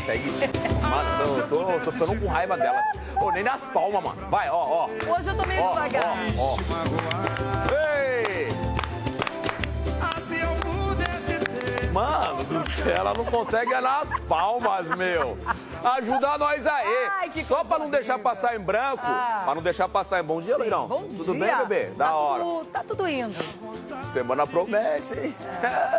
consegue. Mano, eu tô ficando com raiva dela. Ô, nem nas palmas, mano. Vai, ó. Hoje eu tô meio devagar. Ó. Ei! Mano do céu, ela não consegue ganhar as palmas, meu. Ajuda nós aí. Ai, que só coisa pra não deixar linda. passar em branco. Pra não deixar passar em bom dia, Leirão. Bom Tudo dia. bem, bebê? Da hora. Tá tudo indo. Semana promete, hein?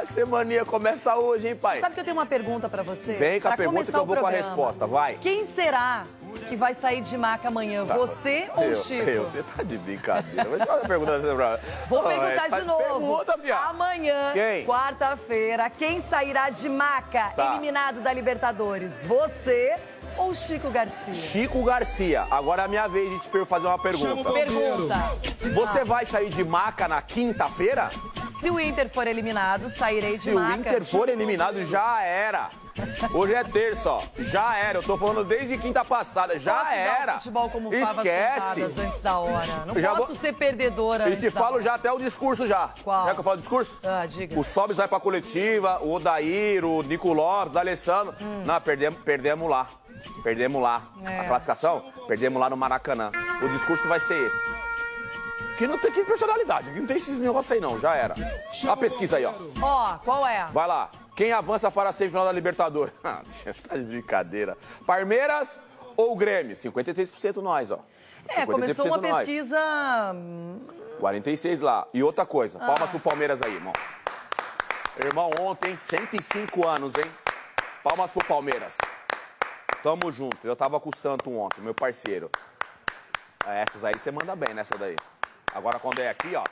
Semaninha começa hoje, hein, pai? Sabe que eu tenho uma pergunta pra você? Vem com a Pra pergunta que começar eu vou o com a programa. resposta, vai. Quem será que vai sair de maca amanhã? Você ou o Chico? Você tá de brincadeira. Mas qual é a pergunta pra... Vou perguntar de novo. Pergunta, fiado. Amanhã, Quem? quarta-feira, quem sairá de maca, Tá. eliminado da Libertadores? Você ou Chico Garcia? Chico Garcia. Agora é a minha vez de te fazer uma pergunta. Pergunta. Você vai sair de maca na quinta-feira? Se o Inter for eliminado, sairei de Se o maca. Inter for eliminado, já era. Hoje é terça, ó. Já era. Eu tô falando desde quinta passada. Já Posso dar era. o futebol como favas Esquece. contadas antes da hora. Não Já posso ser perdedora E antes te da falo hora. já até o discurso já. Qual? Quer que eu fale o discurso? Ah, diga. O Sobis vai pra coletiva, o Odair, o Nico Lopes, o Alessandro. Não, perdemos lá. Perdemos lá. É. A classificação, perdemos lá no Maracanã. O discurso vai ser esse. Que não tem que personalidade, que não tem esses negócios aí não, já era. A pesquisa aí, ó. Ó, qual é? Vai lá. Quem avança para a semifinal da Libertadores? Ah, você tá de brincadeira. Palmeiras ou Grêmio? 53% nós, ó. Começou uma 53% nós. pesquisa... 46 lá. E outra coisa, palmas pro Palmeiras aí, irmão. Irmão, ontem, 105 anos, hein? Palmas pro Palmeiras. Tamo junto. Eu tava com o Santo ontem, meu parceiro. Essas aí você manda bem, nessa daí. Agora, quando é aqui, ó,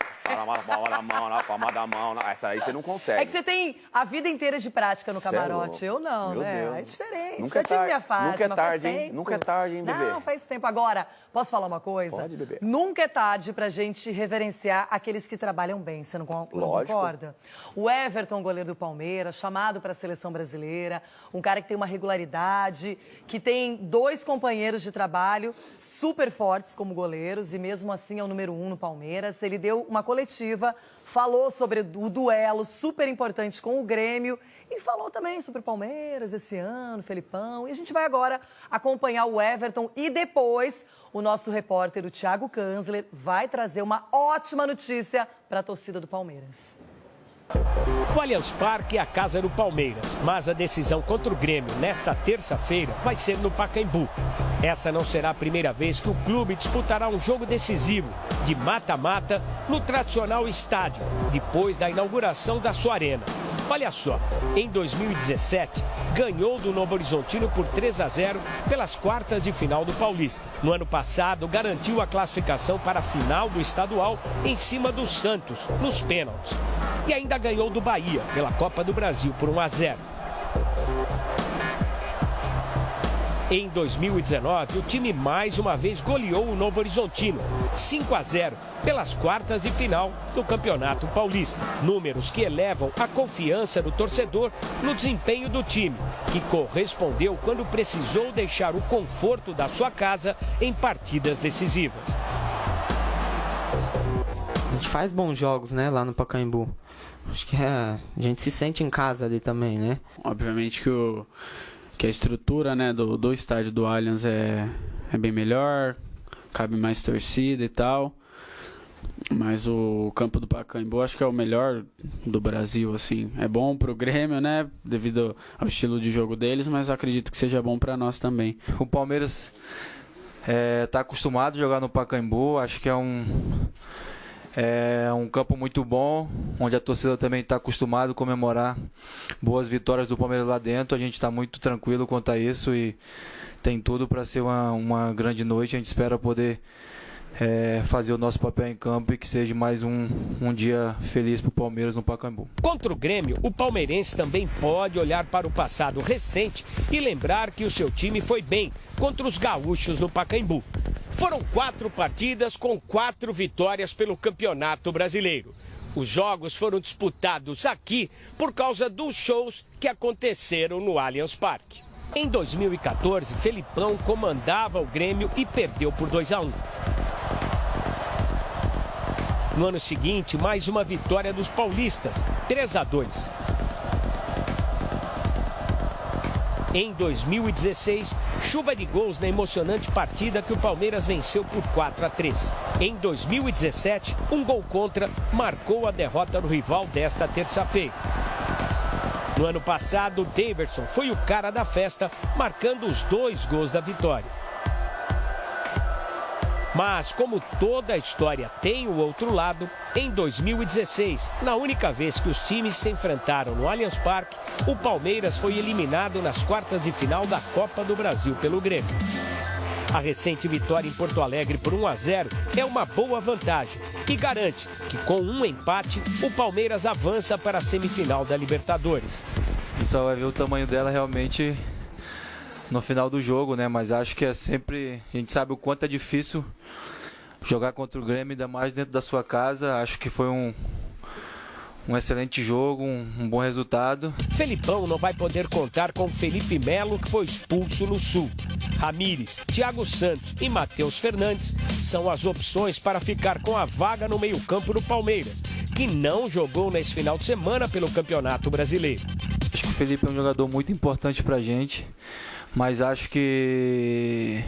palma da mão, essa aí você não consegue. É que você tem a vida inteira de prática no Cê é camarote. Eu louco. não, Meu né? Deus. É diferente. Nunca é Já tive tarde. minha fase, Nunca é mas faz tarde, hein? tempo. Nunca é tarde, hein, bebê? Não, faz tempo. Agora, posso falar uma coisa? Pode, bebê. Nunca é tarde pra gente reverenciar aqueles que trabalham bem. Você não Lógico. concorda? O Everton, goleiro do Palmeiras, chamado pra seleção brasileira. Um cara que tem uma regularidade, que tem 2 companheiros de trabalho super fortes como goleiros e mesmo assim é o número 1 no Palmeiras. Ele deu uma coletiva, falou sobre o duelo super importante com o Grêmio e falou também sobre o Palmeiras esse ano, Felipão. E a gente vai agora acompanhar o Everton e depois o nosso repórter, o Thiago Kanzler, vai trazer uma ótima notícia para a torcida do Palmeiras. O Allianz Parque é a casa do Palmeiras, mas a decisão contra o Grêmio nesta terça-feira vai ser no Pacaembu. Essa não será a primeira vez que o clube disputará um jogo decisivo de mata-mata no tradicional estádio, depois da inauguração da sua arena. Olha só, em 2017, ganhou do Novo Horizontino por 3-0 pelas quartas de final do Paulista. No ano passado, garantiu a classificação para a final do estadual em cima do Santos, nos pênaltis. E ainda ganhou do Bahia pela Copa do Brasil por 1-0. Em 2019, o time mais uma vez goleou o Novo Horizontino, 5-0, pelas quartas de final do Campeonato Paulista. Números que elevam a confiança do torcedor no desempenho do time, que correspondeu quando precisou deixar o conforto da sua casa em partidas decisivas. A gente faz bons jogos, né, lá no Pacaembu. Acho que a gente se sente em casa ali também, né? Obviamente que a estrutura, né, do estádio do Allianz é bem melhor, cabe mais torcida e tal. Mas o campo do Pacaembu acho que é o melhor do Brasil, assim. É bom pro Grêmio, né, devido ao estilo de jogo deles, mas acredito que seja bom para nós também. O Palmeiras tá acostumado a jogar no Pacaembu, acho que é um campo muito bom, onde a torcida também está acostumada a comemorar boas vitórias do Palmeiras lá dentro. A gente está muito tranquilo quanto a isso e tem tudo para ser uma grande noite. A gente espera poder fazer o nosso papel em campo e que seja mais um dia feliz para o Palmeiras no Pacaembu. Contra o Grêmio, o palmeirense também pode olhar para o passado recente e lembrar que o seu time foi bem contra os gaúchos no Pacaembu. Foram 4 partidas com 4 vitórias pelo Campeonato Brasileiro. Os jogos foram disputados aqui por causa dos shows que aconteceram no Allianz Parque. Em 2014, Felipão comandava o Grêmio e perdeu por 2-1. No ano seguinte, mais uma vitória dos paulistas, 3-2. Em 2016, chuva de gols na emocionante partida que o Palmeiras venceu por 4-3. Em 2017, um gol contra marcou a derrota do rival desta terça-feira. No ano passado, Daverson foi o cara da festa, marcando os 2 gols da vitória. Mas, como toda a história tem o outro lado, em 2016, na única vez que os times se enfrentaram no Allianz Parque, o Palmeiras foi eliminado nas quartas de final da Copa do Brasil pelo Grêmio. A recente vitória em Porto Alegre por 1-0 é uma boa vantagem e garante que, com um empate, o Palmeiras avança para a semifinal da Libertadores. A gente só vai ver o tamanho dela realmente no final do jogo, né? Mas acho que é sempre... A gente sabe o quanto é difícil jogar contra o Grêmio, ainda mais dentro da sua casa. Acho que foi um excelente jogo, um bom resultado. Felipão não vai poder contar com Felipe Melo, que foi expulso no Sul. Ramires, Thiago Santos e Matheus Fernandes são as opções para ficar com a vaga no meio-campo do Palmeiras, que não jogou nesse final de semana pelo Campeonato Brasileiro. Acho que o Felipe é um jogador muito importante pra gente, mas acho que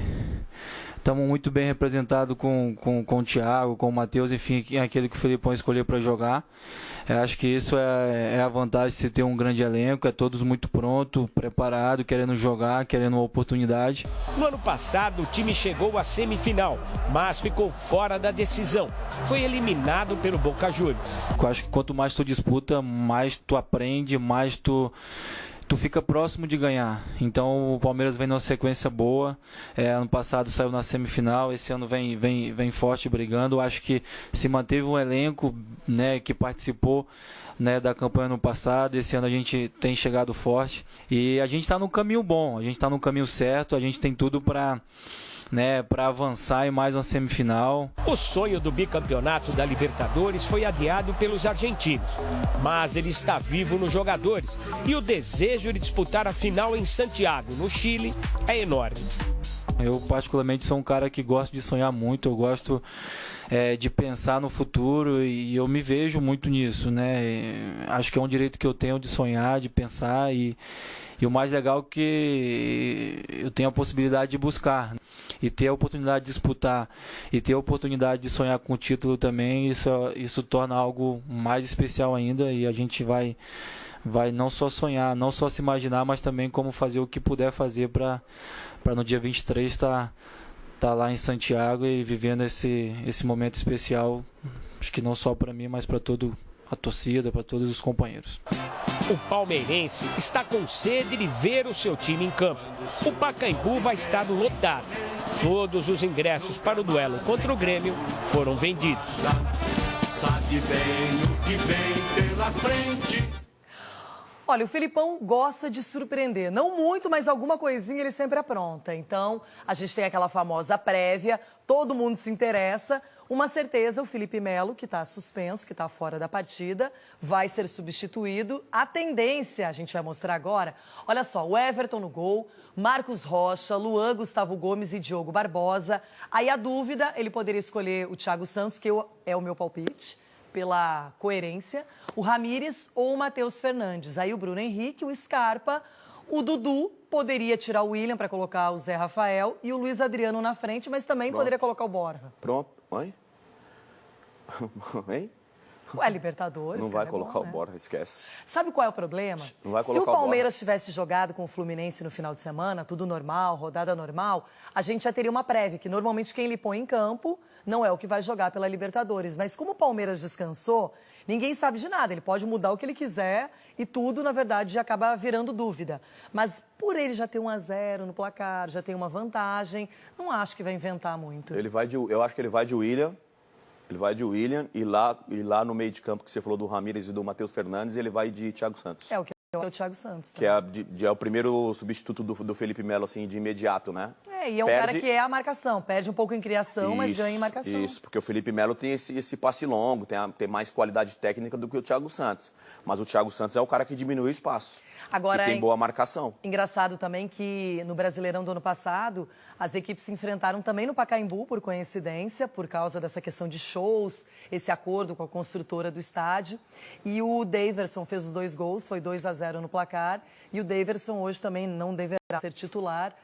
estamos muito bem representados com o Thiago, com o Matheus, enfim, aquele que o Felipão escolheu para jogar. Eu acho que isso é a vantagem de se ter um grande elenco, é todos muito prontos, preparados, querendo jogar, querendo uma oportunidade. No ano passado, o time chegou à semifinal, mas ficou fora da decisão. Foi eliminado pelo Boca Juniors. Eu acho que quanto mais tu disputa, mais tu aprende, mais tu fica próximo de ganhar. Então o Palmeiras vem numa sequência boa. Ano passado saiu na semifinal, esse ano vem forte brigando. Eu acho que se manteve um elenco, né, que participou, né, da campanha no passado. Esse ano a gente tem chegado forte e a gente está no caminho bom, a gente está no caminho certo, a gente tem tudo para avançar em mais uma semifinal. O sonho do bicampeonato da Libertadores foi adiado pelos argentinos, mas ele está vivo nos jogadores e o desejo de disputar a final em Santiago, no Chile, é enorme. Eu particularmente sou um cara que gosta de sonhar muito, eu gosto de pensar no futuro e eu me vejo muito nisso, né? Acho que é um direito que eu tenho de sonhar, de pensar e o mais legal é que eu tenho a possibilidade de buscar e ter a oportunidade de disputar e ter a oportunidade de sonhar com o título também, isso torna algo mais especial ainda e a gente vai não só sonhar, não só se imaginar, mas também como fazer o que puder fazer para no dia 23 estar lá em Santiago e vivendo esse momento especial, acho que não só para mim, mas para toda a torcida, para todos os companheiros. O palmeirense está com sede de ver o seu time em campo. O Pacaembu vai estar lotado. Todos os ingressos para o duelo contra o Grêmio foram vendidos. Sabe bem o que vem pela frente. Olha, o Felipão gosta de surpreender. Não muito, mas alguma coisinha ele sempre apronta. Então, a gente tem aquela famosa prévia, todo mundo se interessa. Uma certeza, o Felipe Melo, que está suspenso, que está fora da partida, vai ser substituído. A tendência, a gente vai mostrar agora, olha só, o Everton no gol, Marcos Rocha, Luan, Gustavo Gomes e Diogo Barbosa. Aí a dúvida, ele poderia escolher o Thiago Santos, que é o meu palpite, pela coerência, o Ramires ou o Matheus Fernandes. Aí o Bruno Henrique, o Scarpa, o Dudu poderia tirar o William para colocar o Zé Rafael e o Luiz Adriano na frente, mas também poderia colocar o Borja. Pronto. Oi? Hein? Ué, Libertadores. Não vai colocar o Borja, esquece. Sabe qual é o problema? Não vai Se colocar o o Palmeiras tivesse jogado com o Fluminense no final de semana, tudo normal, rodada normal, a gente já teria uma prévia, que normalmente quem ele põe em campo não é o que vai jogar pela Libertadores. Mas como o Palmeiras descansou, ninguém sabe de nada. Ele pode mudar o que ele quiser e tudo, na verdade, já acaba virando dúvida. Mas por ele já ter 1-0 no placar, já tem uma vantagem, não acho que vai inventar muito. Eu acho que ele vai de William. Ele vai de William e lá no meio de campo que você falou do Ramires e do Matheus Fernandes, ele vai de Thiago Santos. É o que é o Thiago Santos. Que é o primeiro substituto do Felipe Melo, assim, de imediato, né? E é um cara que é a marcação. Perde um pouco em criação, isso, mas ganha em marcação. Isso, porque o Felipe Melo tem esse passe longo, tem mais qualidade técnica do que o Thiago Santos. Mas o Thiago Santos é o cara que diminui o espaço. Agora, e tem boa marcação. Engraçado também que no Brasileirão do ano passado, as equipes se enfrentaram também no Pacaembu, por coincidência, por causa dessa questão de shows, esse acordo com a construtora do estádio. E o Daverson fez os 2 gols, foi 2-0 0 no placar. E o Daverson hoje também não deverá ser titular.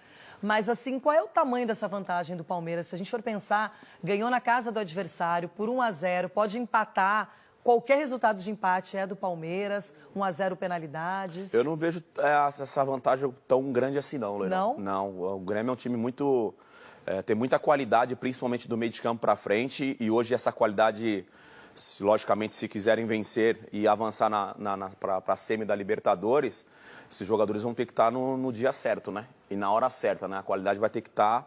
Mas, assim, qual é o tamanho dessa vantagem do Palmeiras? Se a gente for pensar, ganhou na casa do adversário por 1-0, pode empatar. Qualquer resultado de empate é do Palmeiras, 1-0 penalidades. Eu não vejo essa vantagem tão grande assim, não, Loira. Não? Não, o Grêmio é um time muito... tem muita qualidade, principalmente do meio de campo para frente. E hoje essa qualidade, logicamente, se quiserem vencer e avançar para a semi da Libertadores, esses jogadores vão ter que estar no dia certo, né? E na hora certa, né? A qualidade vai ter que estar...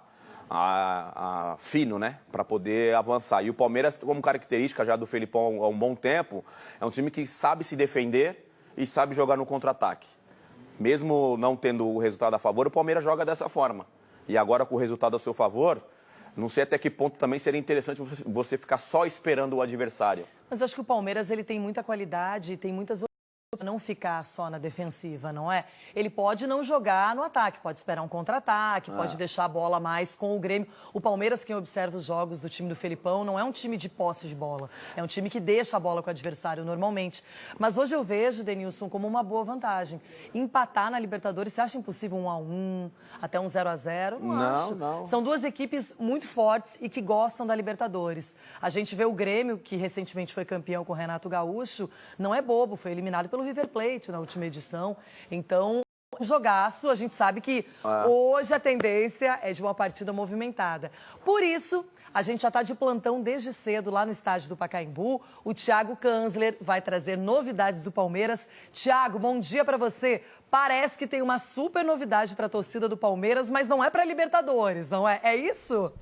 fino, né, para poder avançar. E o Palmeiras, como característica já do Felipão há um bom tempo, é um time que sabe se defender e sabe jogar no contra-ataque. Mesmo não tendo o resultado a favor, o Palmeiras joga dessa forma. E agora, com o resultado a seu favor, não sei até que ponto também seria interessante você ficar só esperando o adversário. Mas eu acho que o Palmeiras ele tem muita qualidade, tem muitas não ficar só na defensiva, não é? Ele pode não jogar no ataque, pode esperar um contra-ataque, pode deixar a bola mais com o Grêmio. O Palmeiras, quem observa os jogos do time do Felipão, não é um time de posse de bola. É um time que deixa a bola com o adversário normalmente. Mas hoje eu vejo, Denilson, como uma boa vantagem. Empatar na Libertadores, você acha impossível 1-1, até um 0-0? Não acho. Não. São duas equipes muito fortes e que gostam da Libertadores. A gente vê o Grêmio, que recentemente foi campeão com o Renato Gaúcho, não é bobo, foi eliminado pelo River Plate na última edição. Então, um jogaço, a gente sabe que hoje a tendência é de uma partida movimentada. Por isso, a gente já está de plantão desde cedo lá no estádio do Pacaembu. O Thiago Kanzler vai trazer novidades do Palmeiras. Thiago, bom dia para você. Parece que tem uma super novidade para a torcida do Palmeiras, mas não é para Libertadores, não é? É isso?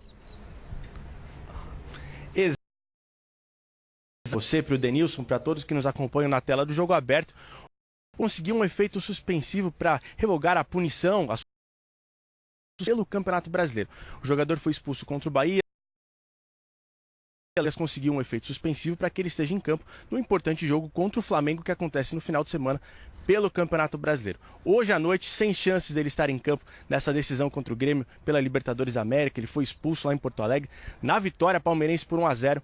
Você, para o Denilson, para todos que nos acompanham na tela do Jogo Aberto, conseguiu um efeito suspensivo para revogar a punição pelo Campeonato Brasileiro. O jogador foi expulso contra o Bahia. Elas conseguiu um efeito suspensivo para que ele esteja em campo no importante jogo contra o Flamengo que acontece no final de semana pelo Campeonato Brasileiro. Hoje à noite, sem chances dele estar em campo nessa decisão contra o Grêmio pela Libertadores América, ele foi expulso lá em Porto Alegre. Na vitória palmeirense por 1-0,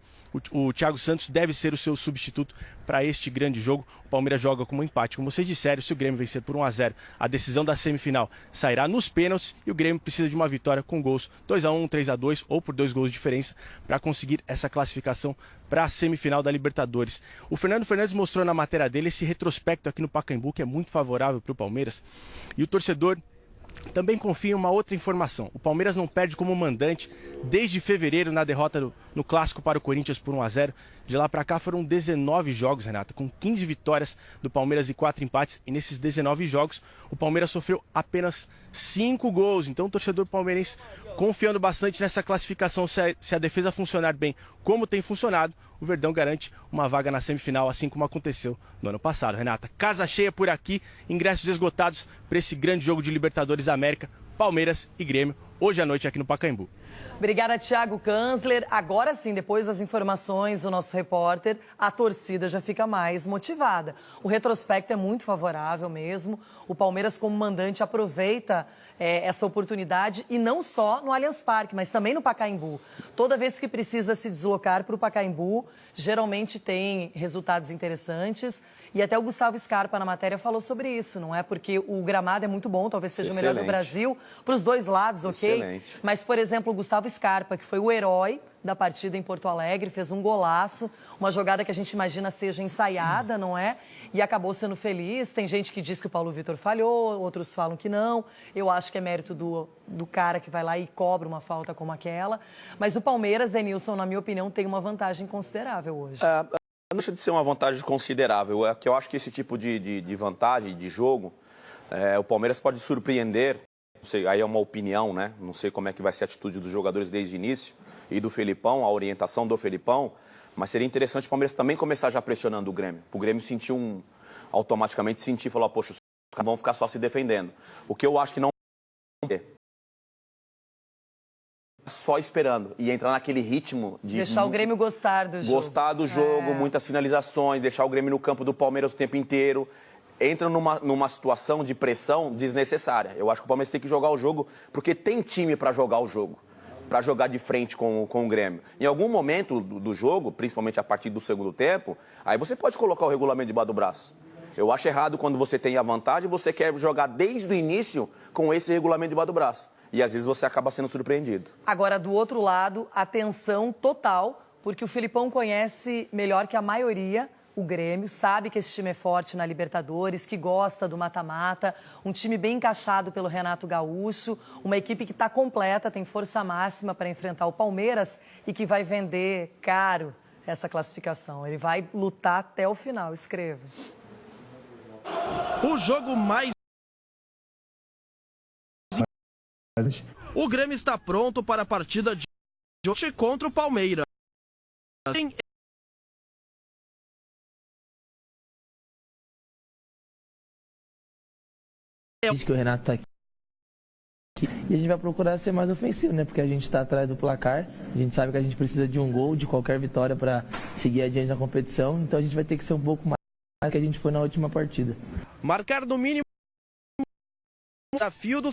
o Thiago Santos deve ser o seu substituto para este grande jogo. O Palmeiras joga como um empate, como vocês disseram, se o Grêmio vencer por 1-0, a decisão da semifinal sairá nos pênaltis e o Grêmio precisa de uma vitória com gols 2-1, 3-2 ou por 2 gols de diferença para conseguir essa classificação para a semifinal da Libertadores. O Fernando Fernandes mostrou na matéria dele esse retrospecto aqui no Pacaembu, que é muito favorável para o Palmeiras. E o torcedor também confia em uma outra informação. O Palmeiras não perde como mandante desde fevereiro na derrota no Clássico para o Corinthians por 1-0. De lá para cá foram 19 jogos, Renata, com 15 vitórias do Palmeiras e 4 empates. E nesses 19 jogos, o Palmeiras sofreu apenas 5 gols. Então o torcedor palmeirense confiando bastante nessa classificação, se a defesa funcionar bem como tem funcionado, o Verdão garante uma vaga na semifinal, assim como aconteceu no ano passado. Renata, casa cheia por aqui, ingressos esgotados para esse grande jogo de Libertadores da América, Palmeiras e Grêmio, hoje à noite aqui no Pacaembu. Obrigada, Thiago Kanzler. Agora sim, depois das informações do nosso repórter, a torcida já fica mais motivada. O retrospecto é muito favorável mesmo. O Palmeiras, como mandante, aproveita essa oportunidade e não só no Allianz Parque, mas também no Pacaembu. Toda vez que precisa se deslocar para o Pacaembu, geralmente tem resultados interessantes. E até o Gustavo Scarpa, na matéria, falou sobre isso, não é? Porque o gramado é muito bom, talvez seja o melhor do Brasil, para os dois lados, ok? Excelente. Mas, por exemplo, o Gustavo Scarpa, que foi o herói da partida em Porto Alegre, fez um golaço, uma jogada que a gente imagina seja ensaiada, não é? E acabou sendo feliz. Tem gente que diz que o Paulo Vitor falhou, outros falam que não. Eu acho que é mérito do cara que vai lá e cobra uma falta como aquela. Mas o Palmeiras, Denilson, na minha opinião, tem uma vantagem considerável hoje. Não deixa de ser uma vantagem considerável. É que eu acho que esse tipo de vantagem, de jogo, o Palmeiras pode surpreender. Não sei, aí é uma opinião, né? Não sei como é que vai ser a atitude dos jogadores desde o início e do Felipão, a orientação do Felipão. Mas seria interessante o Palmeiras também começar já pressionando o Grêmio. O Grêmio automaticamente sentir e falar, poxa, os caras vão ficar só se defendendo. O que eu acho que não é só esperando e entrar naquele ritmo de... Deixar o Grêmio gostar do jogo. Gostar do jogo, muitas finalizações, deixar o Grêmio no campo do Palmeiras o tempo inteiro. Entra numa situação de pressão desnecessária. Eu acho que o Palmeiras tem que jogar o jogo porque tem time para jogar o jogo. Para jogar de frente com o Grêmio. Em algum momento do jogo, principalmente a partir do segundo tempo, aí você pode colocar o regulamento debaixo do braço. Eu acho errado quando você tem a vantagem, você quer jogar desde o início com esse regulamento debaixo do braço. E às vezes você acaba sendo surpreendido. Agora, do outro lado, atenção total, porque o Filipão conhece melhor que a maioria o Grêmio, sabe que esse time é forte na Libertadores, que gosta do mata-mata, um time bem encaixado pelo Renato Gaúcho, uma equipe que está completa, tem força máxima para enfrentar o Palmeiras e que vai vender caro essa classificação. Ele vai lutar até o final, escreva. O jogo mais... O Grêmio está pronto para a partida de hoje contra o Palmeiras. Diz que o Renato tá aqui e a gente vai procurar ser mais ofensivo, né? Porque a gente está atrás do placar, a gente sabe que a gente precisa de um gol, de qualquer vitória para seguir adiante na competição, então a gente vai ter que ser um pouco mais que a gente foi na última partida. Marcar no mínimo o desafio do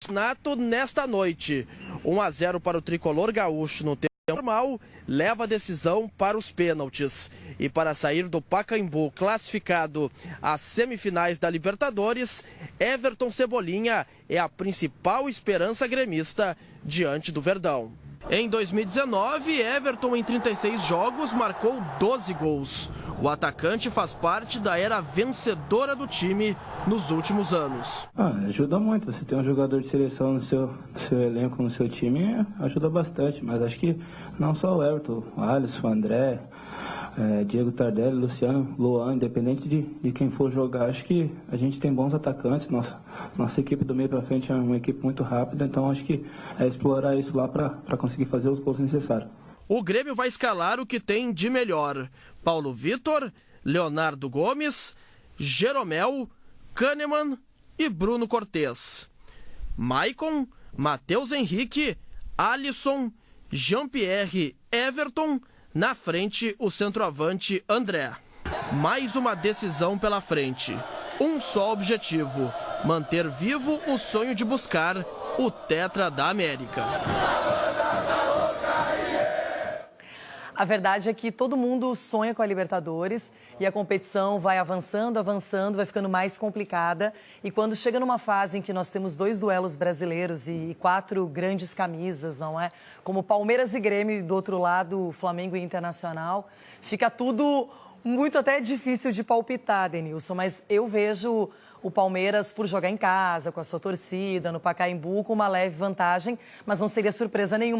Renato nesta noite. 1-0 para o tricolor gaúcho no tempo normal, leva a decisão para os pênaltis. E para sair do Pacaembu classificado às semifinais da Libertadores, Everton Cebolinha é a principal esperança gremista diante do Verdão. Em 2019, Everton em 36 jogos marcou 12 gols. O atacante faz parte da era vencedora do time nos últimos anos. Ajuda muito, você tem um jogador de seleção no seu elenco, no seu time, ajuda bastante, mas acho que não só o Everton, o Alisson, o André, Diego Tardelli, Luciano, Luan, independente de quem for jogar, acho que a gente tem bons atacantes, nossa equipe do meio para frente é uma equipe muito rápida, então acho que é explorar isso lá para conseguir fazer os gols necessários. O Grêmio vai escalar o que tem de melhor: Paulo Vitor, Leonardo Gomes, Jeromel, Kahneman e Bruno Cortez. Maicon, Matheus Henrique, Alisson, Jean-Pierre, Everton, na frente o centroavante André. Mais uma decisão pela frente. Um só objetivo: manter vivo o sonho de buscar o Tetra da América. A verdade é que todo mundo sonha com a Libertadores e a competição vai avançando, vai ficando mais complicada. E quando chega numa fase em que nós temos 2 duelos brasileiros e 4 grandes camisas, não é? Como Palmeiras e Grêmio, e do outro lado Flamengo e Internacional, fica tudo muito até difícil de palpitar, Denilson. Mas eu vejo o Palmeiras, por jogar em casa, com a sua torcida, no Pacaembu, com uma leve vantagem, mas não seria surpresa nenhuma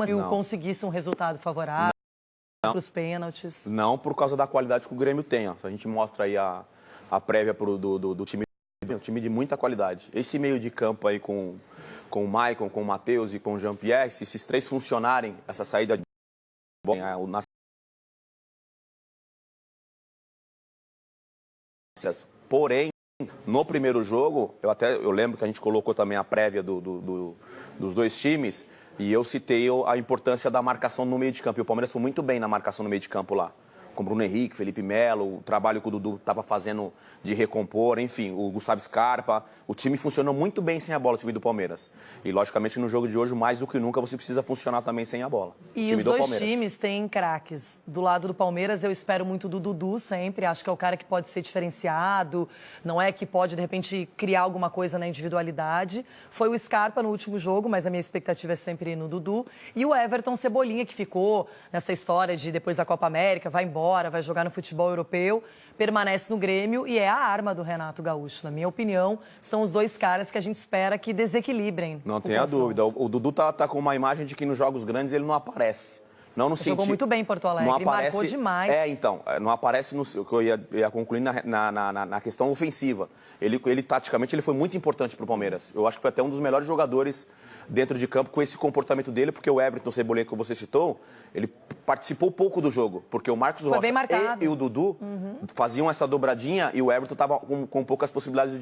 se o conseguisse um resultado favorável. Para os pênaltis. Não, por causa da qualidade que o Grêmio tem. Ó. Se a gente mostra aí a prévia do time, um time de muita qualidade. Esse meio de campo aí com o Maicon, com o Matheus e com o Jean-Pierre, se esses 3 funcionarem, essa saída de bola, porém, no primeiro jogo, eu lembro que a gente colocou também a prévia dos 2 times, e eu citei a importância da marcação no meio de campo. E o Palmeiras foi muito bem na marcação no meio de campo lá. Com o Bruno Henrique, Felipe Melo, o trabalho que o Dudu estava fazendo de recompor, enfim, o Gustavo Scarpa. O time funcionou muito bem sem a bola, o time do Palmeiras. E, logicamente, no jogo de hoje, mais do que nunca, você precisa funcionar também sem a bola. E os 2 times têm craques. Do lado do Palmeiras, eu espero muito do Dudu sempre. Acho que é o cara que pode ser diferenciado, não é que pode, de repente, criar alguma coisa na individualidade. Foi o Scarpa no último jogo, mas a minha expectativa é sempre no Dudu. E o Everton Cebolinha, que ficou nessa história de depois da Copa América, vai embora, vai jogar no futebol europeu, permanece no Grêmio e é a arma do Renato Gaúcho. Na minha opinião, são os 2 caras que a gente espera que desequilibrem. Não tenha dúvida. O Dudu tá com uma imagem de que nos jogos grandes ele não aparece. Não no Jogou muito bem em Porto Alegre, não aparece, marcou demais. Então, não aparece no que eu ia concluir na questão ofensiva. Ele taticamente, ele foi muito importante para o Palmeiras. Eu acho que foi até um dos melhores jogadores dentro de campo com esse comportamento dele, porque o Everton Cebolinha, que você citou, ele participou pouco do jogo, porque o Marcos Rocha e o Dudu faziam essa dobradinha e o Everton estava com poucas possibilidades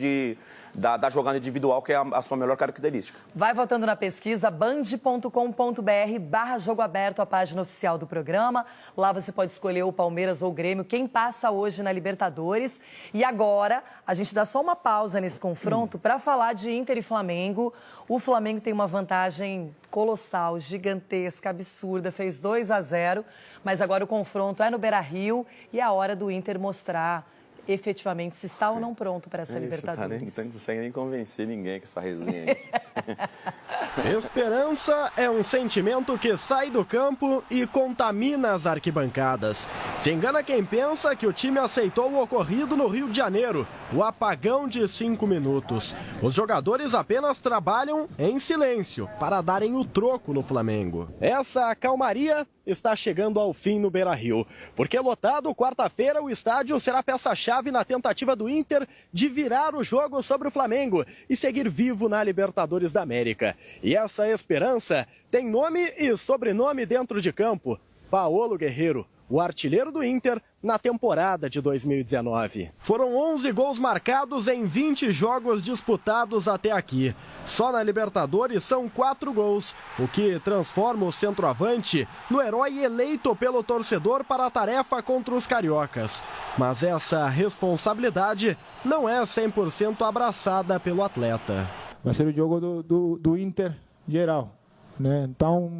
da jogada individual, que é a sua melhor característica. Vai votando na pesquisa band.com.br/jogo aberto, a página oficial do programa. Lá você pode escolher o Palmeiras ou o Grêmio, quem passa hoje na Libertadores. E agora, a gente dá só uma pausa nesse confronto para falar de Inter e Flamengo. O Flamengo tem uma vantagem colossal, gigantesca, absurda, fez 2-0, mas agora o confronto é no Beira-Rio e é a hora do Inter mostrar efetivamente se está ou não pronto para essa Libertadores. Não consegue nem convencer ninguém com essa resenha aí. Esperança é um sentimento que sai do campo e contamina as arquibancadas. Se engana quem pensa que o time aceitou o ocorrido no Rio de Janeiro, o apagão de 5 minutos. Os jogadores apenas trabalham em silêncio para darem o troco no Flamengo. Essa calmaria está chegando ao fim no Beira-Rio, porque lotado, quarta-feira o estádio será peça-chave na tentativa do Inter de virar o jogo sobre o Flamengo e seguir vivo na Libertadores da América. E essa esperança tem nome e sobrenome dentro de campo: Paolo Guerreiro, o artilheiro do Inter na temporada de 2019. Foram 11 gols marcados em 20 jogos disputados até aqui. Só na Libertadores são 4 gols, o que transforma o centroavante no herói eleito pelo torcedor para a tarefa contra os cariocas. Mas essa responsabilidade não é 100% abraçada pelo atleta. Vai ser o jogo do Inter geral, né? Então,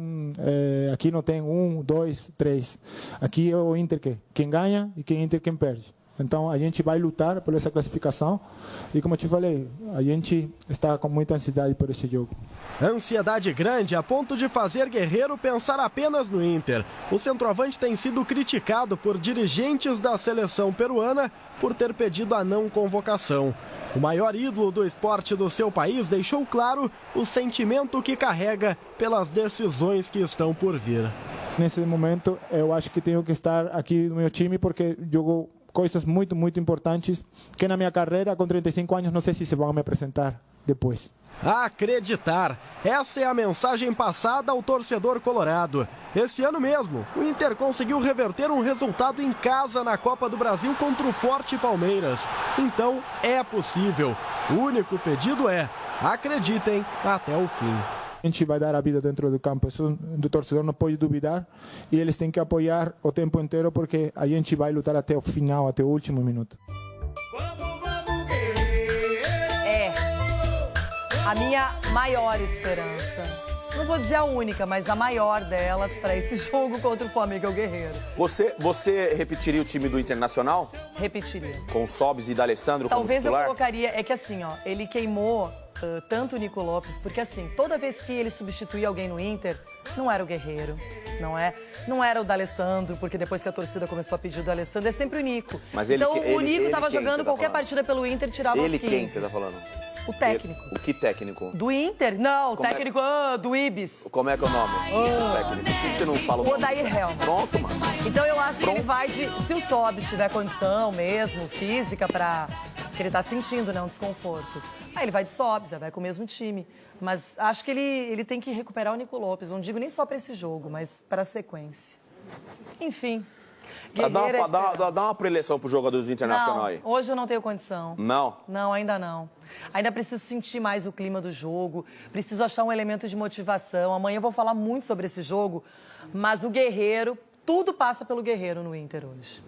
aqui não tem 1, 2, 3. Aqui é o Inter quem ganha e quem perde. Então, a gente vai lutar por essa classificação e, como eu te falei, a gente está com muita ansiedade por esse jogo. Ansiedade grande a ponto de fazer Guerreiro pensar apenas no Inter. O centroavante tem sido criticado por dirigentes da seleção peruana por ter pedido a não convocação. O maior ídolo do esporte do seu país deixou claro o sentimento que carrega pelas decisões que estão por vir. Nesse momento, eu acho que tenho que estar aqui no meu time porque jogou coisas muito, muito importantes que na minha carreira, com 35 anos, não sei se vão me apresentar depois. Acreditar. Essa é a mensagem passada ao torcedor colorado. Esse ano mesmo, o Inter conseguiu reverter um resultado em casa na Copa do Brasil contra o forte Palmeiras. Então, é possível. O único pedido é: acreditem até o fim. A gente vai dar a vida dentro do campo, isso do torcedor não pode duvidar e eles têm que apoiar o tempo inteiro porque a gente vai lutar até o final, até o último minuto. É a minha maior esperança. Não vou dizer a única, mas a maior delas para esse jogo contra o Flamengo é o Guerreiro. Você repetiria o time do Internacional? Repetiria. Com Sobis e D'Alessandro como Talvez titular? eu colocaria, é que assim, ó, ele queimou tanto o Nico Lopes, porque assim, toda vez que ele substituía alguém no Inter, não era o Guerreiro, não era o D'Alessandro, porque depois que a torcida começou a pedir o D'Alessandro, é sempre o Nico. Mas ele, então o Nico estava jogando qualquer partida pelo Inter, tirava os 15. Quem você tá falando? O técnico. O que técnico? Do Inter? Não, o técnico do Ibis. Como é que é o nome? O técnico. Por que você não fala o nome? Odair Helm. Pronto, mano. Então eu acho que ele vai de... Se o Sobis tiver condição mesmo, física, que ele tá sentindo, né, um desconforto. Aí ele vai de Sobis, vai com o mesmo time. Mas acho que ele tem que recuperar o Nico Lopes. Não digo nem só para esse jogo, mas para a sequência. Enfim. Dá uma preleção pro jogadores do Internacional aí. Hoje eu não tenho condição. Não? Não, ainda não. Ainda preciso sentir mais o clima do jogo, preciso achar um elemento de motivação. Amanhã eu vou falar muito sobre esse jogo, mas o Guerreiro, tudo passa pelo Guerreiro no Inter hoje.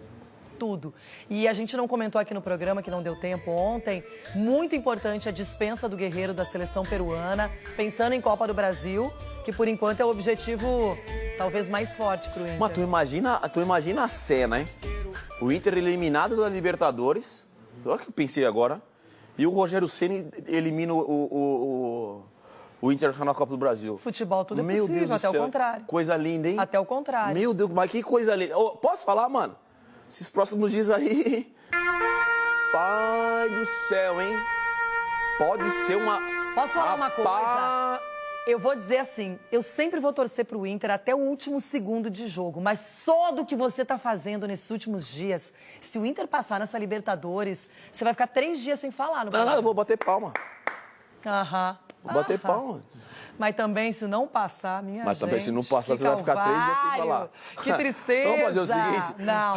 Tudo. E a gente não comentou aqui no programa, que não deu tempo ontem, muito importante a dispensa do Guerreiro da seleção peruana, pensando em Copa do Brasil, que por enquanto é o objetivo talvez mais forte pro Inter. Mas tu imagina a cena, hein? O Inter eliminado da Libertadores, olha o que eu pensei agora, e o Rogério Ceni elimina o Internacional na Copa do Brasil. Futebol tudo é Meu possível, Deus até do céu. o contrário. Coisa linda, hein? Até o contrário. Meu Deus, mas que coisa linda. Oh, posso falar, mano? Esses próximos dias aí... Pai do céu, hein? Pode ser uma... Posso falar uma coisa? Eu vou dizer assim, eu sempre vou torcer pro Inter até o último segundo de jogo, mas só do que você tá fazendo nesses últimos dias, se o Inter passar nessa Libertadores, você vai ficar 3 dias sem falar no Não, eu vou bater palma. Aham. Vou bater palma. Mas também, se não passar, minha Mas gente... também, se não passar, você vai ficar 3 dias sem falar. Que tristeza. Vamos fazer o seguinte... Não,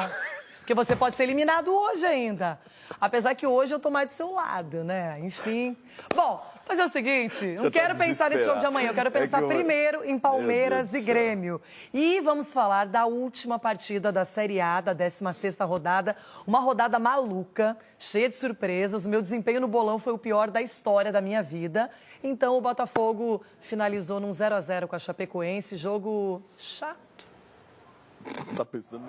porque você pode ser eliminado hoje ainda. Apesar que hoje eu tô mais do seu lado, né? Enfim. Bom, fazer o seguinte, não quero pensar nesse jogo de amanhã, eu quero pensar primeiro em Palmeiras e Grêmio. E vamos falar da última partida da Série A, da 16ª rodada. Uma rodada maluca, cheia de surpresas. O meu desempenho no bolão foi o pior da história da minha vida. Então o Botafogo finalizou num 0-0 com a Chapecoense, jogo chato. Tá pensando...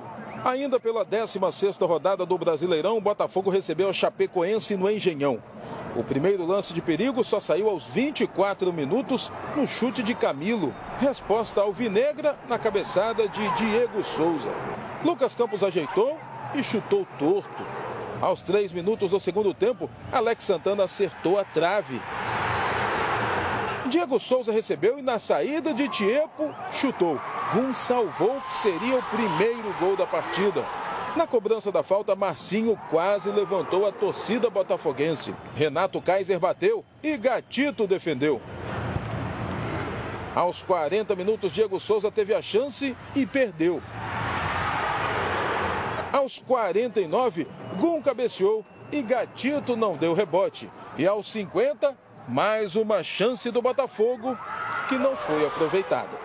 Ainda pela 16ª rodada do Brasileirão, o Botafogo recebeu a Chapecoense no Engenhão. O primeiro lance de perigo só saiu aos 24 minutos no chute de Camilo. Resposta alvinegra na cabeçada de Diego Souza. Lucas Campos ajeitou e chutou torto. Aos 3 minutos do segundo tempo, Alex Santana acertou a trave. Diego Souza recebeu e na saída de Tiepo, chutou. Rum salvou o que seria o primeiro gol da partida. Na cobrança da falta, Marcinho quase levantou a torcida botafoguense. Renato Kaiser bateu e Gatito defendeu. Aos 40 minutos, Diego Souza teve a chance e perdeu. Aos 49, Gum cabeceou e Gatito não deu rebote. E aos 50, mais uma chance do Botafogo que não foi aproveitada.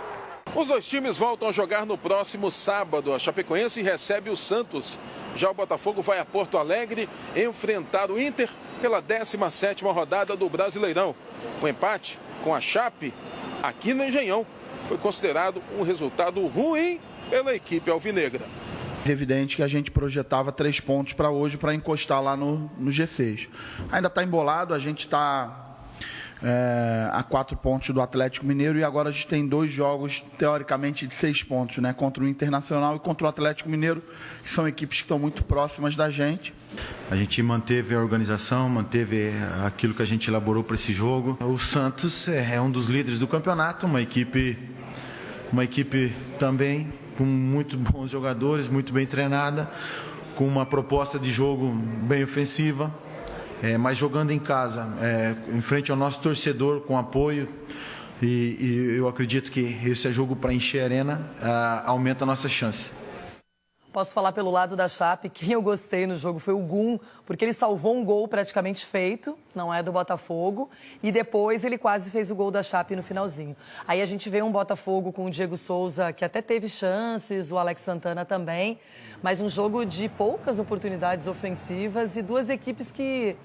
Os dois times voltam a jogar no próximo sábado. A Chapecoense recebe o Santos. Já o Botafogo vai a Porto Alegre enfrentar o Inter pela 17ª rodada do Brasileirão. O empate com a Chape aqui no Engenhão foi considerado um resultado ruim pela equipe alvinegra. É evidente que a gente projetava 3 pontos para hoje para encostar lá no G6. Ainda está embolado, a gente está a 4 pontos do Atlético Mineiro e agora a gente tem 2 jogos teoricamente de 6 pontos, né? Contra o Internacional e contra o Atlético Mineiro, que são equipes que estão muito próximas da gente. A gente manteve a organização, manteve aquilo que a gente elaborou para esse jogo. O Santos é um dos líderes do campeonato, uma equipe também com muito bons jogadores, muito bem treinada, com uma proposta de jogo bem ofensiva. Mas jogando em casa, em frente ao nosso torcedor, com apoio, e eu acredito que esse é jogo para encher a arena, aumenta a nossa chance. Posso falar pelo lado da Chape, quem eu gostei no jogo foi o Gum, porque ele salvou um gol praticamente feito, não é do Botafogo, e depois ele quase fez o gol da Chape no finalzinho. Aí a gente vê um Botafogo com o Diego Souza, que até teve chances, o Alex Santana também, mas um jogo de poucas oportunidades ofensivas e 2 equipes que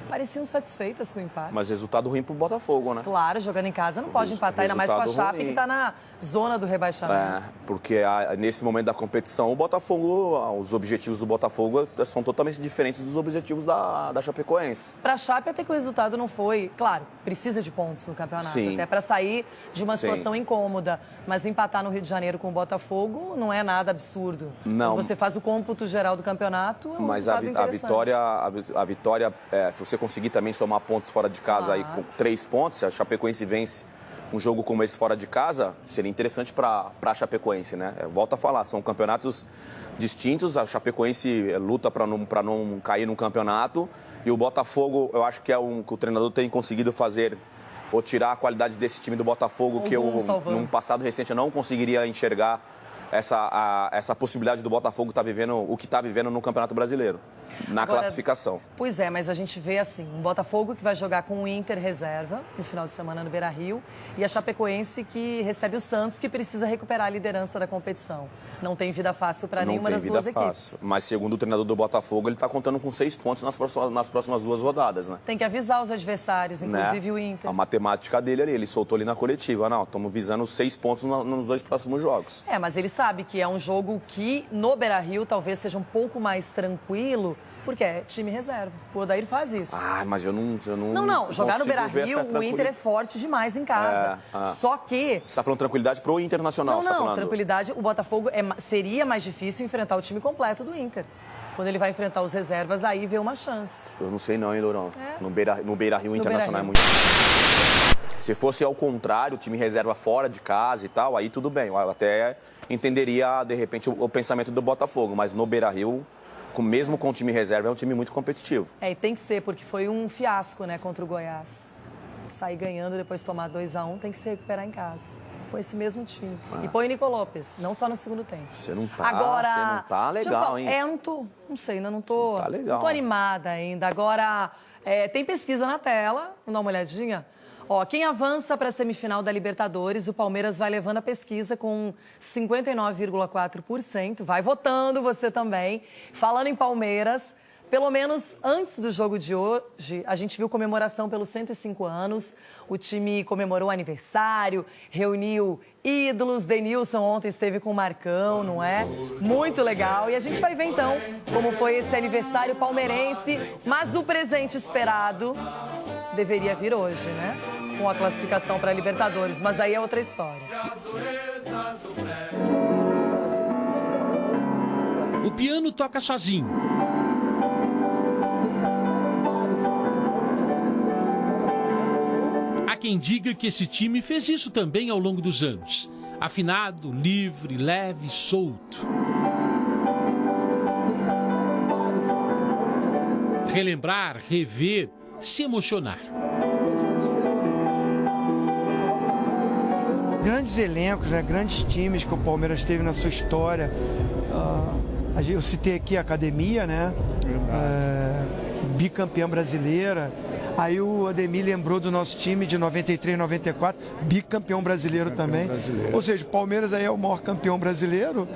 pareciam satisfeitas com o empate. Mas resultado ruim pro Botafogo, né? Claro, jogando em casa não pode empatar, ainda mais com a Chape, que está na zona do rebaixamento. Porque nesse momento da competição, o Botafogo, os objetivos do Botafogo são totalmente diferentes dos objetivos da Chapecoense. Para a Chape, até que o resultado não foi... Claro, precisa de pontos no campeonato, Sim. até para sair de uma situação Sim. incômoda. Mas empatar no Rio de Janeiro com o Botafogo não é nada absurdo. Não. Quando você faz o cômputo geral do campeonato, é um Mas resultado interessante. a vitória, se você conseguir também somar pontos fora de casa aí com 3 pontos, se a Chapecoense vence um jogo como esse fora de casa, seria interessante para a Chapecoense, né? Eu volto a falar, são campeonatos distintos, a Chapecoense luta para não cair no campeonato e o Botafogo, eu acho que que o treinador tem conseguido fazer ou tirar a qualidade desse time do Botafogo, que eu, num passado recente, eu não conseguiria enxergar essa possibilidade do Botafogo estar vivendo o que está vivendo no Campeonato Brasileiro, na classificação. Pois é, mas a gente vê assim, um Botafogo que vai jogar com o Inter reserva no final de semana no Beira-Rio e a Chapecoense que recebe o Santos, que precisa recuperar a liderança da competição. Não tem vida fácil para nenhuma das duas equipes. Mas segundo o treinador do Botafogo, ele está contando com 6 pontos nas próximas 2 rodadas, né? Tem que avisar os adversários, inclusive o Inter. A matemática dele ali, ele soltou ali na coletiva. Não, estamos visando 6 pontos nos 2 próximos jogos. Mas ele sabe que é um jogo que no Beira-Rio talvez seja um pouco mais tranquilo, porque é time reserva. O Odair faz isso. Mas eu não Não, jogar no Beira-Rio, o Inter é forte demais em casa. Só que... Você está falando tranquilidade pro Internacional? Não, tranquilidade. O Botafogo seria mais difícil enfrentar o time completo do Inter. Quando ele vai enfrentar os reservas, aí vê uma chance. Eu não sei não, hein, Lourão? No Beira-Rio, o Internacional é muito... Se fosse ao contrário, o time reserva fora de casa e tal, aí tudo bem. Eu até entenderia, de repente, o pensamento do Botafogo. Mas no Beira-Rio, mesmo com o time reserva, é um time muito competitivo. E tem que ser, porque foi um fiasco, né, contra o Goiás. Sair ganhando, depois tomar 2-1, tem que se recuperar em casa. Com esse mesmo time. E põe o Nico Lopes, não só no segundo tempo. Você não tá legal, hein? Não sei, ainda não tô... Tá legal. Não tô animada ainda. Agora, tem pesquisa na tela, vamos dar uma olhadinha. Quem avança para a semifinal da Libertadores, o Palmeiras vai levando a pesquisa com 59,4%. Vai votando você também. Falando em Palmeiras, Pelo menos antes do jogo de hoje, a gente viu comemoração pelos 105 anos. O time comemorou o aniversário, reuniu ídolos. Denilson ontem esteve com o Marcão, não é? Muito legal. E a gente vai ver então como foi esse aniversário palmeirense. Mas o presente esperado deveria vir hoje, né? Com a classificação para a Libertadores. Mas aí é outra história. O piano toca sozinho. Há quem diga que esse time fez isso também ao longo dos anos. Afinado, livre, leve, solto. Relembrar, rever, se emocionar. Grandes elencos, né? Grandes times que o Palmeiras teve na sua história. Eu citei aqui a academia, né? Bicampeã brasileira. Aí o Ademir lembrou do nosso time de 93, 94, bicampeão brasileiro também. Ou seja, o Palmeiras aí é o maior campeão brasileiro.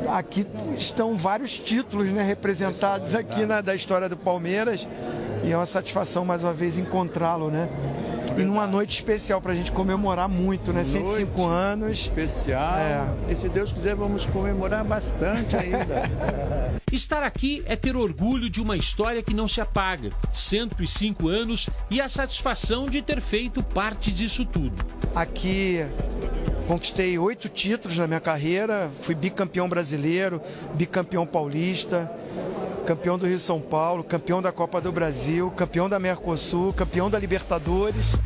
Aqui estão vários títulos, né, representados aqui da história do Palmeiras. E é uma satisfação mais uma vez encontrá-lo, né? E numa noite especial para a gente comemorar muito, né? 105 anos. Especial. E se Deus quiser, vamos comemorar bastante ainda. Estar aqui é ter orgulho de uma história que não se apaga. 105 anos e a satisfação de ter feito parte disso tudo. Aqui conquistei 8 títulos na minha carreira. Fui bicampeão brasileiro, bicampeão paulista, campeão do Rio-São Paulo, campeão da Copa do Brasil, campeão da Mercosul, campeão da Libertadores.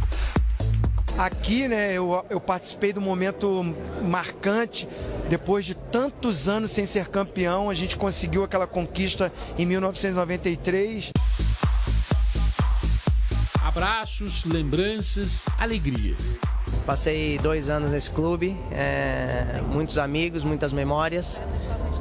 Aqui, né, eu participei do momento marcante. Depois de tantos anos sem ser campeão, a gente conseguiu aquela conquista em 1993. Abraços, lembranças, alegria. Passei 2 anos nesse clube, muitos amigos, muitas memórias.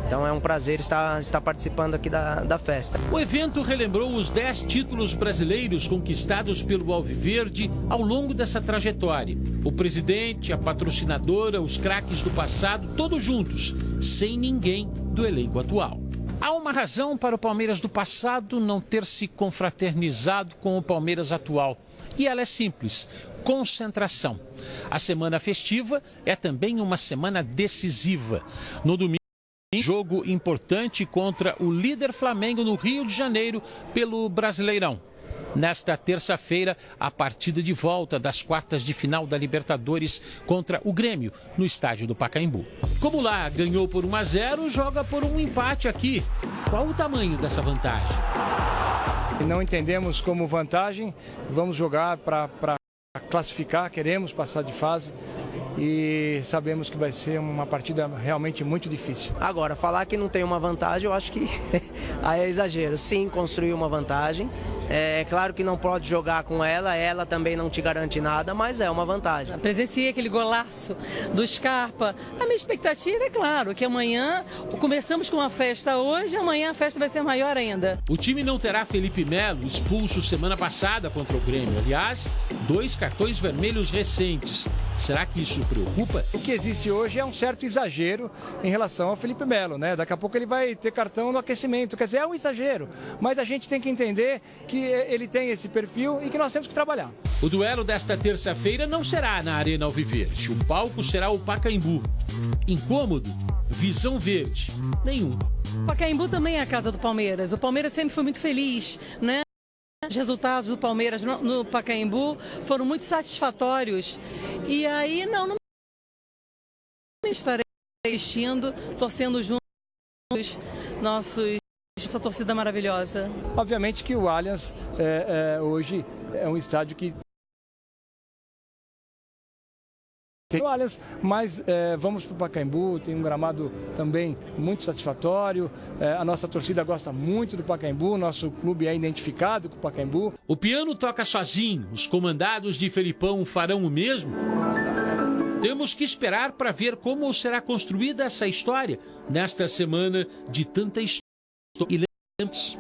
Então é um prazer estar participando aqui da festa. O evento relembrou os 10 títulos brasileiros conquistados pelo Alviverde ao longo dessa trajetória. O presidente, a patrocinadora, os craques do passado, todos juntos, sem ninguém do elenco atual. Há uma razão para o Palmeiras do passado não ter se confraternizado com o Palmeiras atual. E ela é simples: concentração. A semana festiva é também uma semana decisiva. No domingo, jogo importante contra o líder Flamengo no Rio de Janeiro pelo Brasileirão. Nesta terça-feira, a partida de volta das quartas de final da Libertadores contra o Grêmio, no estádio do Pacaembu. Como lá ganhou por 1-0, joga por um empate aqui. Qual o tamanho dessa vantagem? Não entendemos como vantagem, vamos jogar para classificar, queremos passar de fase e sabemos que vai ser uma partida realmente muito difícil. Agora, falar que não tem uma vantagem, eu acho que aí é exagero. Sim, construir uma vantagem. É claro que não pode jogar com ela também não te garante nada, mas é uma vantagem. Presenciei aquele golaço do Scarpa. A minha expectativa é, claro, que amanhã, começamos com uma festa hoje, amanhã a festa vai ser maior ainda. O time não terá Felipe Melo, expulso semana passada contra o Grêmio. Aliás, 2 cartões vermelhos recentes. Será que isso preocupa? O que existe hoje é um certo exagero em relação ao Felipe Melo, né? Daqui a pouco ele vai ter cartão no aquecimento, quer dizer, é um exagero. Mas a gente tem que entender que ele tem esse perfil e que nós temos que trabalhar. O duelo desta terça-feira não será na Arena Alviverde. O palco será o Pacaembu. Incômodo? Visão verde? Nenhum. O Pacaembu também é a casa do Palmeiras. O Palmeiras sempre foi muito feliz, né? Os resultados do Palmeiras no Pacaembu foram muito satisfatórios. E aí, não estarei assistindo, torcendo juntos essa torcida maravilhosa. Obviamente que o Allianz hoje é um estádio que tem o Allianz, mas vamos para o Pacaembu, tem um gramado também muito satisfatório, a nossa torcida gosta muito do Pacaembu, nosso clube é identificado com o Pacaembu. O piano toca sozinho, os comandados de Felipão farão o mesmo? Temos que esperar para ver como será construída essa história nesta semana de tanta história e lembranças.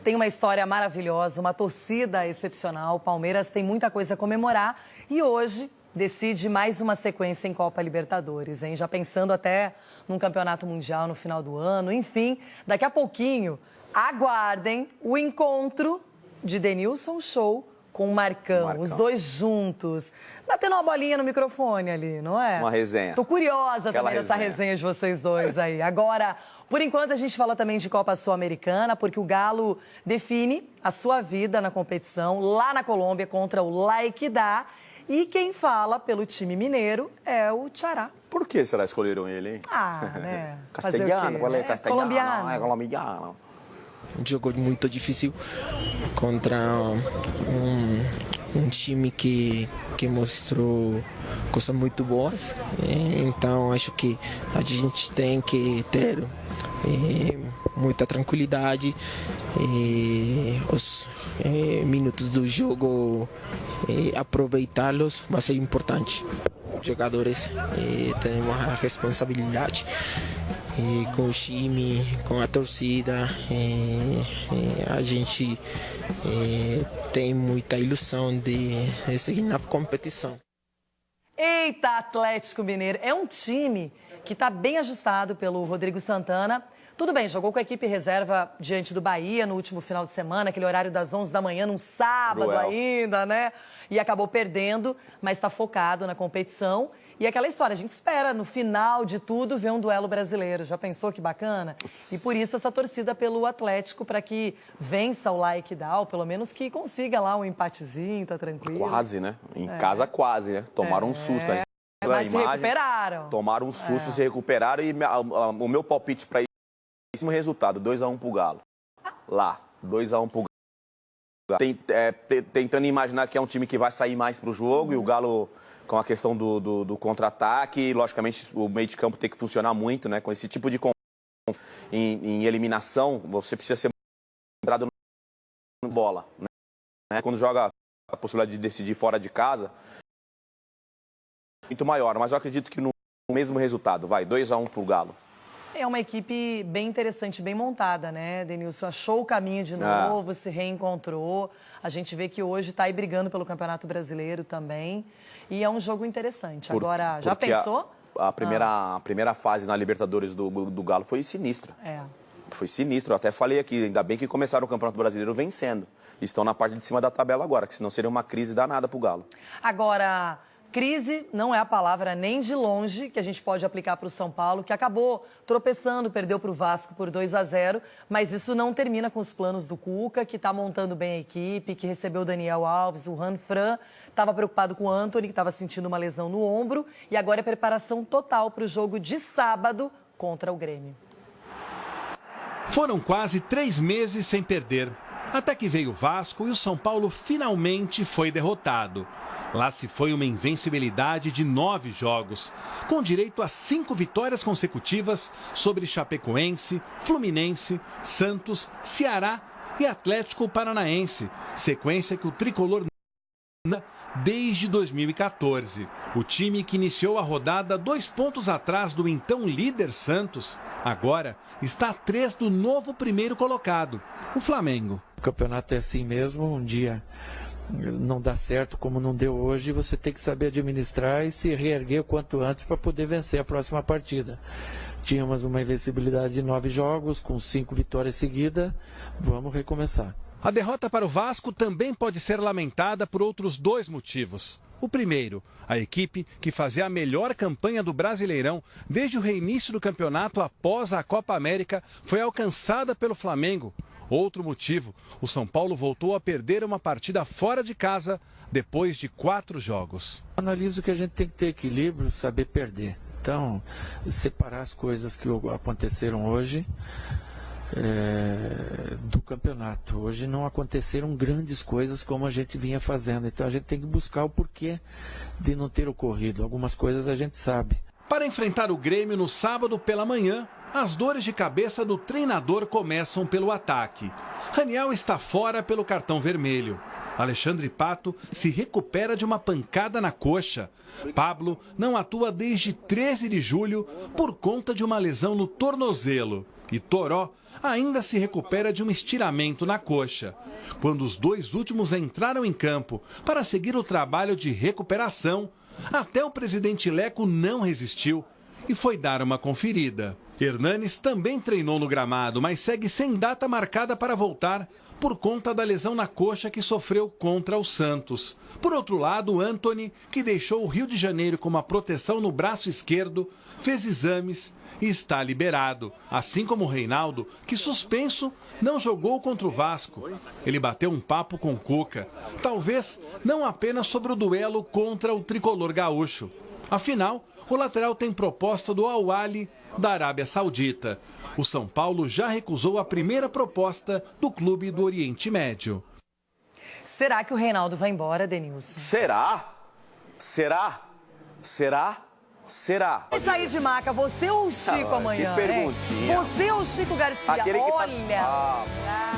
Tem uma história maravilhosa, uma torcida excepcional. O Palmeiras tem muita coisa a comemorar. E hoje, decide mais uma sequência em Copa Libertadores, hein? Já pensando até num campeonato mundial no final do ano. Enfim, daqui a pouquinho, aguardem o encontro de Denilson Show com o Marcão. Os dois juntos. Batendo uma bolinha no microfone ali, não é? Uma resenha. Tô curiosa Aquela também dessa resenha de vocês dois aí. Agora, por enquanto, a gente fala também de Copa Sul-Americana, porque o Galo define a sua vida na competição lá na Colômbia contra o La Equidad. E quem fala pelo time mineiro é o Xará. Por que será que escolheram ele, hein? Ah, né? Castelhano, qual é? Castelhano, Colombiano. é colombiano. Um jogo muito difícil contra um time que mostrou coisas muito boas. Então, acho que a gente tem que ter muita tranquilidade. Os minutos do jogo, aproveitá-los vai ser importante. Os jogadores têm uma responsabilidade. Com o time, com a torcida, a gente tem muita ilusão de seguir na competição. Eita, Atlético Mineiro! É um time que está bem ajustado pelo Rodrigo Santana. Tudo bem, jogou com a equipe reserva diante do Bahia no último final de semana, aquele horário das 11 da manhã, num sábado ainda, né? E acabou perdendo, mas está focado na competição. E aquela história, a gente espera, no final de tudo, ver um duelo brasileiro. Já pensou que bacana? E por isso essa torcida pelo Atlético, para que vença o La Equidad, ou pelo menos que consiga lá um empatezinho, tá tranquilo. Quase, né? Em casa quase, né? Tomaram um susto. Mas se recuperaram. Tomaram um susto, se recuperaram. E o meu palpite para isso é o resultado, 2-1 pro Galo. Lá, 2-1 pro Galo. Tentando imaginar que é um time que vai sair mais pro jogo e o Galo... com a questão do contra-ataque, logicamente o meio de campo tem que funcionar muito, né? Com esse tipo de em eliminação, você precisa ser lembrado na bola, né? Quando joga a possibilidade de decidir fora de casa, muito maior, mas eu acredito que no mesmo resultado, vai, 2-1 pro Galo. É uma equipe bem interessante, bem montada, né, Denilson? Achou o caminho de novo, se reencontrou. A gente vê que hoje está aí brigando pelo Campeonato Brasileiro também. E é um jogo interessante. Agora, já pensou? A primeira fase na Libertadores do Galo foi sinistra. Foi sinistro. Eu até falei aqui, ainda bem que começaram o Campeonato Brasileiro vencendo. Estão na parte de cima da tabela agora, que senão seria uma crise danada pro Galo. Agora... crise não é a palavra nem de longe que a gente pode aplicar para o São Paulo, que acabou tropeçando, perdeu para o Vasco por 2-0, mas isso não termina com os planos do Cuca, que está montando bem a equipe, que recebeu o Daniel Alves, o Ranfran, estava preocupado com o Antony, que estava sentindo uma lesão no ombro, e agora é preparação total para o jogo de sábado contra o Grêmio. Foram quase 3 meses sem perder, até que veio o Vasco e o São Paulo finalmente foi derrotado. Lá se foi uma invencibilidade de 9 jogos, com direito a 5 vitórias consecutivas sobre Chapecoense, Fluminense, Santos, Ceará e Atlético Paranaense, sequência que o tricolor não desde 2014. O time que iniciou a rodada 2 pontos atrás do então líder Santos, agora está a 3 do novo primeiro colocado, o Flamengo. O campeonato é assim mesmo, um dia não dá certo como não deu hoje, você tem que saber administrar e se reerguer o quanto antes para poder vencer a próxima partida. Tínhamos uma invencibilidade de 9 jogos, com 5 vitórias seguidas, vamos recomeçar. A derrota para o Vasco também pode ser lamentada por outros 2 motivos. O primeiro, a equipe que fazia a melhor campanha do Brasileirão desde o reinício do campeonato após a Copa América foi alcançada pelo Flamengo. Outro motivo, o São Paulo voltou a perder uma partida fora de casa depois de 4 jogos. Analiso que a gente tem que ter equilíbrio, saber perder. Então, separar as coisas que aconteceram hoje do campeonato. Hoje não aconteceram grandes coisas como a gente vinha fazendo. Então a gente tem que buscar o porquê de não ter ocorrido. Algumas coisas a gente sabe. Para enfrentar o Grêmio no sábado pela manhã, as dores de cabeça do treinador começam pelo ataque. Raniel está fora pelo cartão vermelho. Alexandre Pato se recupera de uma pancada na coxa. Pablo não atua desde 13 de julho por conta de uma lesão no tornozelo. E Toró ainda se recupera de um estiramento na coxa. Quando os dois últimos entraram em campo para seguir o trabalho de recuperação, até o presidente Leco não resistiu e foi dar uma conferida. Hernanes também treinou no gramado, mas segue sem data marcada para voltar por conta da lesão na coxa que sofreu contra o Santos. Por outro lado, Antony, que deixou o Rio de Janeiro com uma proteção no braço esquerdo, fez exames e está liberado. Assim como o Reinaldo, que suspenso, não jogou contra o Vasco. Ele bateu um papo com Cuca, talvez não apenas sobre o duelo contra o tricolor gaúcho. Afinal, o lateral tem proposta do Al Ahly da Arábia Saudita. O São Paulo já recusou a primeira proposta do clube do Oriente Médio. Será que o Reinaldo vai embora, Denilson? Será? Será? Será? Será? Vai sair de maca, você ou o Chico amanhã? Que perguntinha. Você ou o Chico Garcia? Aquele que Olha!